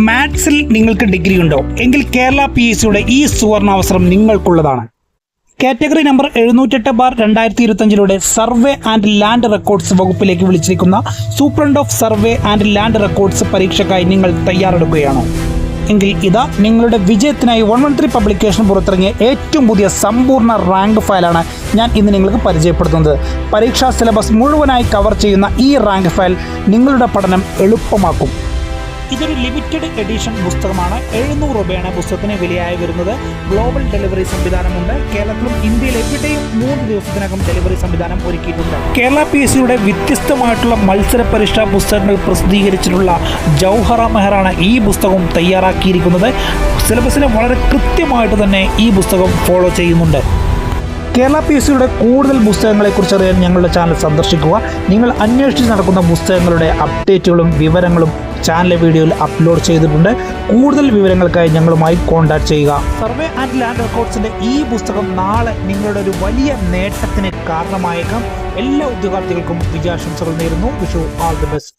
മാത്സിൽ നിങ്ങൾക്ക് ഡിഗ്രി ഉണ്ടോ എങ്കിൽ കേരള PSCയുടെ ഈ സുവർണാവസരം നിങ്ങൾക്കുള്ളതാണ്. Category number 708/2025 survey and land records വകുപ്പിലേക്ക് വിളിച്ചിരിക്കുന്ന superintendent of survey and land records പരീക്ഷയ്ക്കായി നിങ്ങൾ തയ്യാറെടുക്കുകയാണോ എങ്കിൽ ഇതാ നിങ്ങളുടെ വിജയത്തിനായി 113 പബ്ലിക്കേഷൻ പുറത്തിറങ്ങിയ ഏറ്റവും പുതിയ സമ്പൂർണ്ണ റാങ്ക് ഫയലാണ് ഞാൻ ഇന്ന് നിങ്ങൾക്ക് പരിചയപ്പെടുത്തുന്നത്. പരീക്ഷാ സിലബസ് മുഴുവനായി കവർ ചെയ്യുന്ന ഈ റാങ്ക് ഫയൽ നിങ്ങളുടെ പഠനം എളുപ്പമാക്കും. ഇതൊരു ലിമിറ്റഡ് എഡിഷൻ പുസ്തകമാണ്. 700 രൂപയാണ് പുസ്തകത്തിന് വിലയായി വരുന്നത്. ഗ്ലോബൽ ഡെലിവറി സംവിധാനമുണ്ട്. കേരളത്തിലും ഇന്ത്യയിൽ എവിടെയും 3 ദിവസത്തിനകം ഡെലിവറി സംവിധാനം ഒരുക്കിയിട്ടുണ്ട്. കേരള PSCയുടെ വ്യത്യസ്തമായിട്ടുള്ള മത്സര പരീക്ഷാ പുസ്തകങ്ങൾ പ്രസിദ്ധീകരിച്ചിട്ടുള്ള ജൗഹറ മെഹറാണ് ഈ പുസ്തകം തയ്യാറാക്കിയിരിക്കുന്നത്. സിലബസിനെ വളരെ കൃത്യമായിട്ട് തന്നെ ഈ പുസ്തകം ഫോളോ ചെയ്യുന്നുണ്ട്. കേരള PSCയുടെ കൂടുതൽ പുസ്തകങ്ങളെക്കുറിച്ച് അറിയാൻ ഞങ്ങളുടെ ചാനൽ സന്ദർശിക്കുക. നിങ്ങൾ അന്വേഷിച്ച് നടക്കുന്ന പുസ്തകങ്ങളുടെ അപ്ഡേറ്റുകളും വിവരങ്ങളും ചാനൽ വീഡിയോയിൽ അപ്ലോഡ് ചെയ്തിട്ടുണ്ട്. കൂടുതൽ വിവരങ്ങൾക്കായി ഞങ്ങളുമായി കോൺടാക്ട് ചെയ്യുക. സർവേ ആൻഡ് ലാൻഡ് റെക്കോർഡ്സിന്റെ ഈ പുസ്തകം നാളെ നിങ്ങളുടെ ഒരു വലിയ നേട്ടത്തിന് കാരണമായേക്കാം. എല്ലാ ഉദ്യോഗാർത്ഥികൾക്കും വിജയാശംസകൾ നേരുന്നു. Vishu all the best.